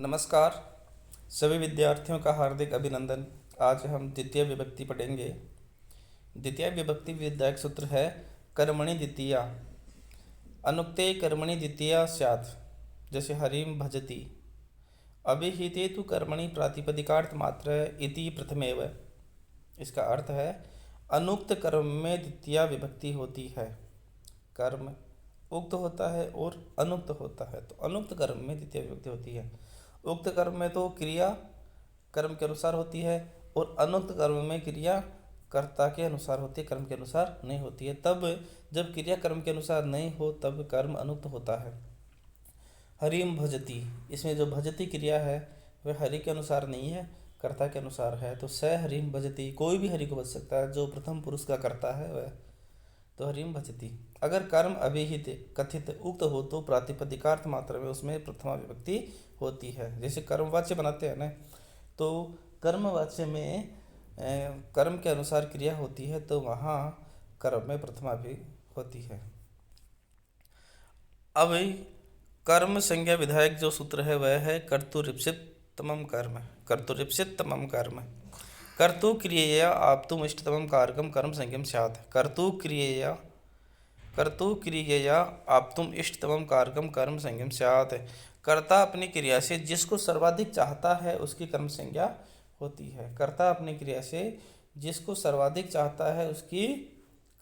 नमस्कार सभी विद्यार्थियों का हार्दिक अभिनंदन। आज हम द्वितीय विभक्ति पढ़ेंगे। द्वितीय विभक्ति विधायक सूत्र है कर्मणि द्वितीया। अनुक्ते कर्मणि द्वितीया स्यात्। जैसे हरिम भजति। अभिहिते तु कर्मणि प्रातिपदिकार्थ मात्र इति प्रथमेव। इसका अर्थ है अनुक्त कर्म में द्वितीया विभक्ति होती है। कर्म उक्त होता है और अनुक्त होता है, तो अनुक्त कर्म में द्वितीय विभक्ति होती है। उक्त कर्म में तो क्रिया कर्म के अनुसार होती है और अनुक्त कर्म में क्रिया कर्ता के अनुसार होती है, कर्म के अनुसार नहीं होती है। तब जब क्रिया कर्म के अनुसार नहीं हो तब कर्म अनुक्त होता है। हरिम भजति, इसमें जो भजति क्रिया है वह हरि के अनुसार नहीं है, कर्ता के अनुसार है। तो स हरिम भजति, कोई भी हरि को भज सकता है, जो प्रथम पुरुष का कर्ता है वह, तो हरिम भजति। अगर कर्म अभिहित कथित उक्त हो तो प्रातिपदिकार्थ मात्र में उसमें प्रथमा विभक्ति होती है। जैसे कर्मवाच्य बनाते हैं ना, तो कर्मवाच्य में कर्म के अनुसार क्रिया होती है, तो वहाँ कर्म में प्रथमा भी होती है। अब कर्म संज्ञा विधायक जो सूत्र है वह है कर्तुरीप्सितमं कर्म। कर्तुरीप्सितमं कर्म कर्तु क्रियया आप्तुम इष्टतमं कारकम कर्म संज्ञम स्यात्। कर्तु क्रियया आप्तुम इष्टतमं कारकम कर्म संज्ञम स्यात्। कर्ता अपनी क्रिया से जिसको सर्वाधिक चाहता है उसकी कर्म संज्ञा होती है। कर्ता अपनी क्रिया से जिसको सर्वाधिक चाहता है उसकी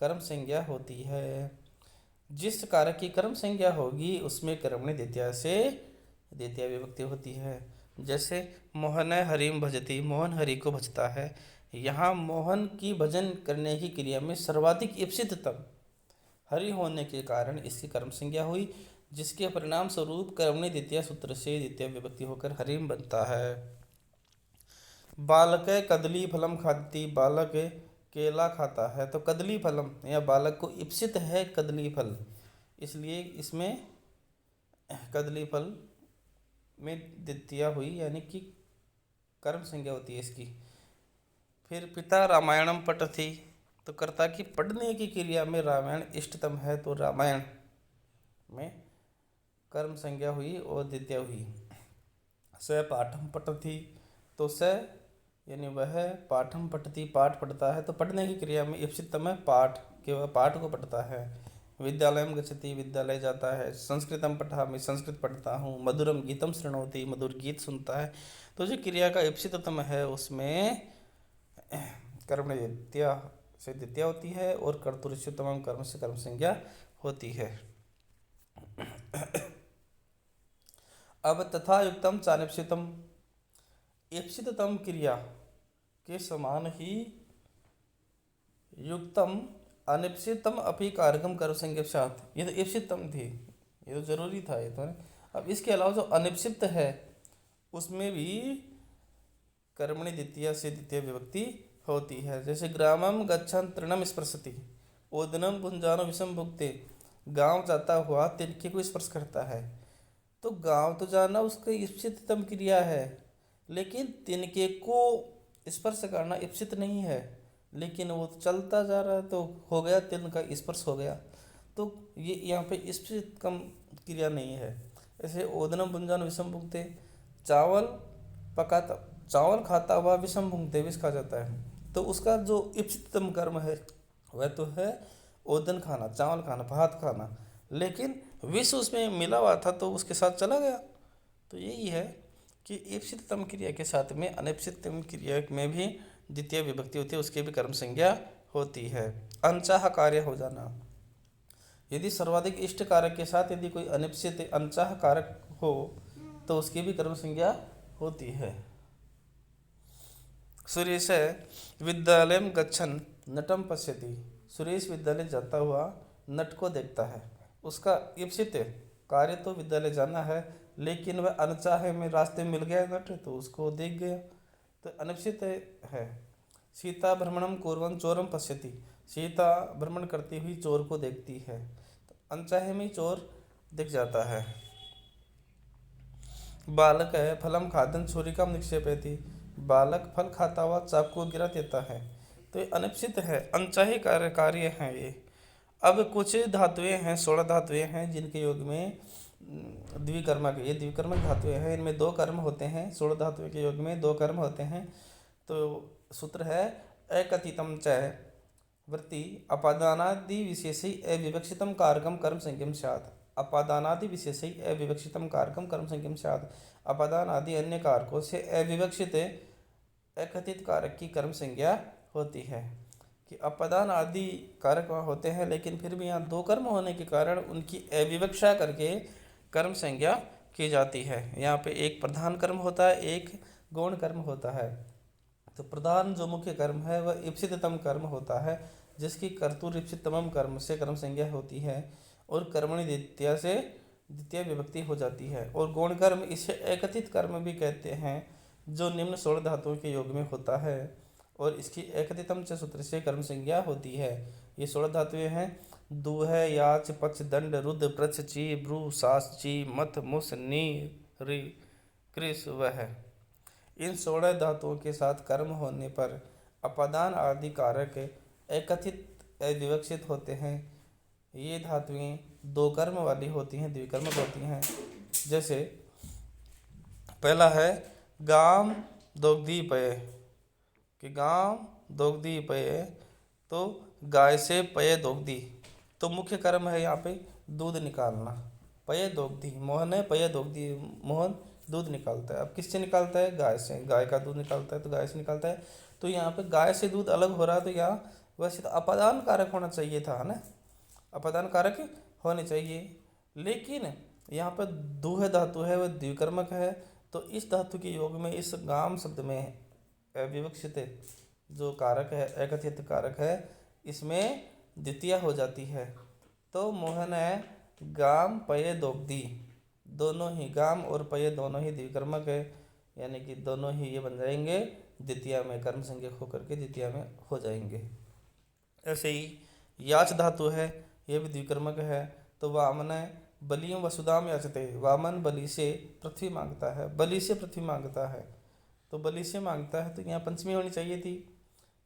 कर्म संज्ञा होती है। जिस कारक की कर्म संज्ञा होगी उसमें कर्मणि द्वितीया से द्वितीय विभक्ति होती है। जैसे मोहन हरिम भजति, मोहन हरि को भजता है। यहाँ मोहन की भजन करने की क्रिया में सर्वाधिक इप्सिततम हरि होने के कारण इसकी कर्म संज्ञा हुई, जिसके परिणाम स्वरूप कर्मणि द्वितीय सूत्र से द्वितीय विभक्ति होकर हरिम बनता है। बालक कदली फलम खाती, बालक केला खाता है, तो कदली फलम या बालक को इप्सित है कदली फल, इसलिए इसमें कदली फल में द्वितीय हुई, यानी कि कर्म संज्ञा होती है इसकी। फिर पिता रामायणम पठति, तो कर्ता की पढ़ने की क्रिया में रामायण इष्टतम है, तो रामायण में कर्म संज्ञा हुई और द्वितीय हुई। स पाठम पठति, तो स यानी वह पाठम पठति पाठ पढ़ता है, तो पढ़ने की क्रिया में इप्सितम है पाठ, के वह पाठ को पढ़ता है। विद्यालयम गच्छति, विद्यालय जाता है। संस्कृतम पठामि, संस्कृत पढ़ता हूँ। मधुरम गीतम शृणोति, मधुर गीत सुनता है। तो जो क्रिया का इप्सिततम है उसमें कर्म द्वितीय से द्वितीय होती है और कर्तुरीप्सितमं कर्म से कर्म संज्ञा होती है। अब तथा युक्तम चानिप्सितम, इप्सिततम क्रिया के समान ही युक्तम अनिप्सितम अपि कारकम कर्म संज्ञा स्यात्। ये तो इप्सितम थी, ये तो जरूरी था ये तो। अब इसके अलावा जो अनिप्सित है उसमें भी कर्मणि द्वितीय से द्वितीय विभक्ति होती है। जैसे ग्रामम गच्छन् तृणम स्पृशति, ओदनम पुंजानो विषम भुक्ते, गांव जाता हुआ तिनके को स्पर्श करता है। तो गांव तो जाना उसका इप्सिततम क्रिया है, लेकिन तिनके को स्पर्श करना इप्सित नहीं है, लेकिन वो चलता जा रहा है तो हो गया, तिन का स्पर्श हो गया, तो ये यहाँ पे इप्सित कम क्रिया नहीं है। ऐसे ओदनम पुंजानो विषम भुक्ते, चावल पकाता, चावल खाता हुआ विषम भुंगते, विष खा जाता है, तो उसका जो इप्सिततम कर्म है वह तो है ओदन खाना, चावल खाना, भात खाना, लेकिन विष उसमें मिला हुआ था तो उसके साथ चला गया। तो यही है कि इप्सिततम क्रिया के साथ में अनिप्सिततम क्रिया में भी द्वितीय विभक्ति होती है, उसकी भी कर्म संज्ञा होती है। अनचाह कार्य हो जाना, यदि सर्वाधिक इष्ट कारक के साथ यदि कोई अनिप्सित अनचाह कारक हो तो उसकी भी कर्म संज्ञा होती है। सुरेश विद्यालयम गच्छन् नटम पश्यति, सुरेश विद्यालय जाता हुआ नट को देखता है। उसका इप्सित कार्य तो विद्यालय जाना है, लेकिन वह अनचाहे में रास्ते में मिल गया नट तो उसको देख गया, तो अनिप्सित है। सीता भ्रमणम कुर्वन् चोरम पश्यति, सीता भ्रमण करती हुई चोर को देखती है, तो अनचाहे में चोर दिख जाता है। बालक है फलम खादन छुरिकाम निक्षेपयति, बालक फल खाता हुआ चाकू गिरा देता है, तो ये अनिप्सित है, अनचाहे कार्य हैं ये। अब कुछ धातुएं हैं, 16 धातुएं हैं जिनके योग में द्विकर्मक, ये द्विकर्मक धातुएं हैं, इनमें दो कर्म होते हैं। 16 धातुओं के योग में दो कर्म होते हैं। तो सूत्र है एकथितम च वृत्ति अपादानादि विशेषै अविवक्षितम कारकम कर्म संज्ञम स्यात्। अपादानादि विशेषै अविवक्षितम कारकम कर्म संज्ञम स्यात्। अपादान आदि अन्य कारकों से अविवक्षित एकथित कारक की कर्म संज्ञा होती है। कि अपादान आदि कारक वहाँ होते हैं, लेकिन फिर भी यहाँ दो कर्म होने के कारण उनकी अविवक्षा करके कर्म संज्ञा की जाती है। यहाँ पे एक प्रधान कर्म होता है, एक गौण कर्म होता है। तो प्रधान जो मुख्य कर्म है वह इप्सिततम कर्म होता है, जिसकी कर्तुर इप्सिततम कर्म से कर्म संज्ञा होती है और कर्मणि द्वितीया से द्वितीय विभक्ति हो जाती है। और गौण कर्म इसे एकथित कर्म भी कहते हैं, जो निम्न 16 धातुओं के योग में होता है और इसकी एकथितम च सूत्र से कर्म संज्ञा होती है। ये 16 धातुएं हैं दूह, याच, पच, दंड, रुद्र, प्रच, ची, ब्रू, सास, ची, मथ, मुस, नी, रि, कृस, वह। इन 16 धातुओं के साथ कर्म होने पर अपादान आदि कारक एकथित अविवक्षित होते हैं। ये धातुएं दो कर्म वाली होती हैं, द्विकर्मक होती हैं। जैसे पहला है गाम दोग्धी पय, कि गाम दोग्धी पय, तो गाय से पय दोग्धी। तो मुख्य कर्म है यहाँ पे दूध निकालना। पय दोग्धी, मोहन है, पय दोग्धी, मोहन दूध निकालता है। अब किससे निकालता है? गाय से। गाय का दूध निकालता है तो गाय से निकालता है। तो यहाँ पे गाय से दूध अलग हो रहा है, तो यहाँ वैसे तो अपादान कारक होना चाहिए था, है ना, अपादान कारक होने चाहिए, लेकिन यहाँ पर दूह धातु है वह द्विकर्मक है। तो इस धातु के योग में इस गाम शब्द में अविवक्षित जो कारक है, एकथित कारक है, इसमें द्वितीय हो जाती है। तो मोहन है गाम पय दोग्धी, दोनों ही गाम और पय दोनों ही द्विकर्मक है, यानी कि दोनों ही ये बन जाएंगे द्वितीय में, कर्म संज्ञक होकर के द्वितीय में हो जाएंगे। ऐसे ही याच धातु है, ये भी द्विकर्मक है। तो वामन बलियम वसुधाम याचते, वामन बलि से पृथ्वी मांगता है, बलि से पृथ्वी मांगता है। तो बलि से मांगता है तो यहाँ पंचमी होनी चाहिए थी,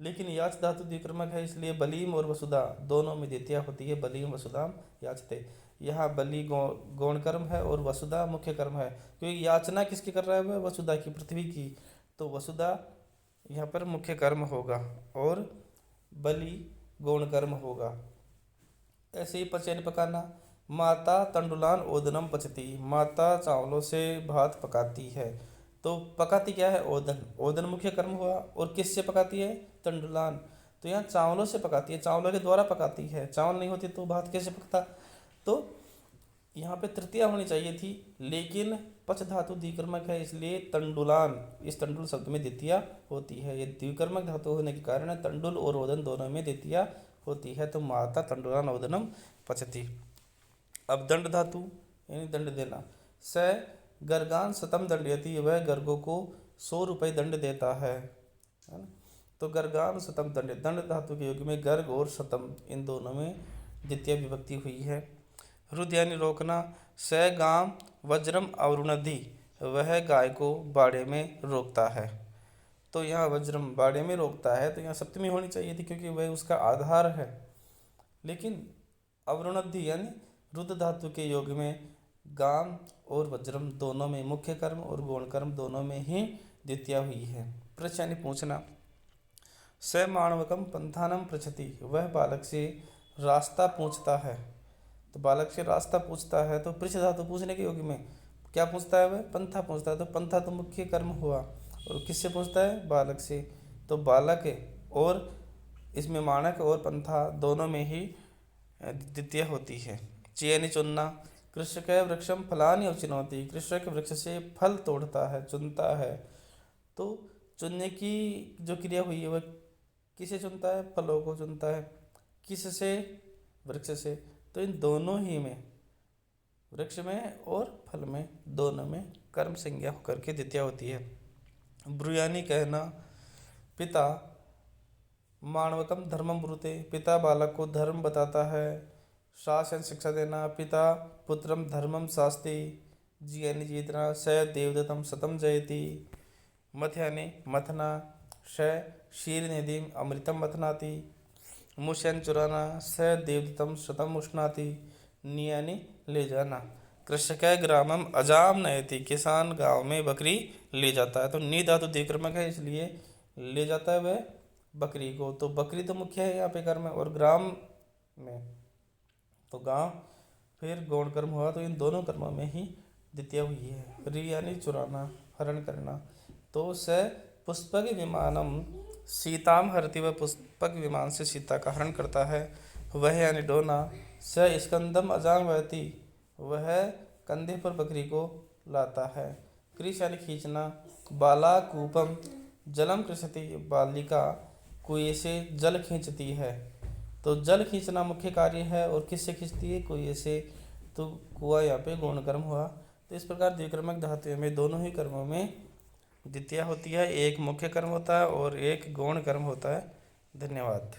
लेकिन याच धातु द्विकर्मक है, इसलिए बलीम और वसुधा दोनों में द्वितीय होती है, बलीम वसुधाम याचते। यहाँ बलि गौण कर्म है और वसुधा मुख्य कर्म है, क्योंकि याचना किसकी कर रहा है? वह वसुधा की, पृथ्वी की। तो वसुधा यहाँ पर मुख्य कर्म होगा और बलि गौण कर्म होगा। ऐसे ही पचैन पकाना, माता तंडुलान ओदनम पचती, माता चावलों से भात पकाती है। तो पकाती क्या है? ओदन। ओदन मुख्य कर्म हुआ और किससे पकाती है? तंडुलान। तो यहाँ चावलों से पकाती है, चावलों के द्वारा पकाती है। चावल नहीं होते तो भात कैसे पकता? तो यहाँ पे तृतीया होनी चाहिए थी, लेकिन पच धातु द्विकर्मक है, इसलिए तंडुलान इस तंडुल शब्द में द्वितीया होती है। ये द्विकर्मक धातु होने के कारण तंडुल और ओदन दोनों में द्वितीया होती है। तो माता तंडुलान ओदनम पचती। अब दंड धातु यानी दंड देना, स गर्गान शतम दंडयति, वह गर्गों को 100 रुपये दंड देता है ना। तो गर्गान शतम दंड, दंड धातु के युग में गर्ग और शतम इन दोनों में द्वितीय विभक्ति हुई है। रुद यानी रोकना, स गाम वज्रम अवरुणधि, वह गाय को बाड़े में रोकता है। तो यहाँ वज्रम बाड़े में रोकता है, तो यहाँ सप्तमी होनी चाहिए थी क्योंकि वह उसका आधार है। लेकिन अवरुणधि यानी रुद्र धातु के योग में गाम और वज्रम दोनों में मुख्य कर्म और गौण कर्म दोनों में ही द्वितीय हुई है। पृच्छ यानी पूछना, स माणवकम पंथानम पृच्छति, वह बालक से रास्ता पूछता है। तो बालक से रास्ता पूछता है, तो पृच्छ धातु पूछने के योग में क्या पूछता है? वह पंथा पूछता है। तो पंथा तो मुख्य कर्म हुआ और किससे पूछता है? बालक से। तो बालक और इसमें माणक और पंथा दोनों में ही द्वितीय होती है। चयनी चुनना, कृषक वृक्षम फलानि अवचिनोति, कृषक वृक्ष से फल तोड़ता है, चुनता है। तो चुनने की जो क्रिया हुई है वह किसे चुनता है? फलों को चुनता है। किससे? वृक्ष से। तो इन दोनों ही में, वृक्ष में और फल में, दोनों में कर्म संज्ञा होकर के द्वितीय होती है। ब्रुयानी कहना, पिता माणवकम धर्मम ब्रूते, पिता बालक को धर्म बताता है। शासन शिक्षा देना, पिता पुत्रम धर्मम शास्ति, जियानी जीतना, स देवदत्तम शतम जयति। मथ यानी मथना, श शीर निधिम अमृतम मथनाति। मुश यानी चुराना, स देवदत्तम शतम उष्णाति। नी यानी ले जाना, कृषक ग्रामम अजाम नयति, किसान गांव में बकरी ले जाता है। तो नी धातु द्विक्रमक है, इसलिए ले जाता है वह बकरी को। तो बकरी तो मुख्य है यहाँ पे कर्म है, और ग्राम में तो गांव, फिर गौण कर्म हुआ। तो इन दोनों कर्मों में ही द्वितीय हुई है। री यानी चुराना, हरण करना। तो स पुष्पक विमानम सीताम हरति, वह पुष्पक विमान से सीता का हरण करता है। वह यानी डोना। स स्कंदम अजाम वहति, वह कंधे पर बकरी को लाता है। कृष यानी खींचना। बाला कूपम जलम कृषति, बालिका कुएं से जल खींचती है। तो जल खींचना मुख्य कार्य है, और किससे खींचती है? कुएं से। तो कुआं यहाँ पे गौण कर्म हुआ। तो इस प्रकार द्विक्रमक धातुओं में दोनों ही कर्मों में द्वितीय होती है। एक मुख्य कर्म होता है और एक गौण कर्म होता है। धन्यवाद।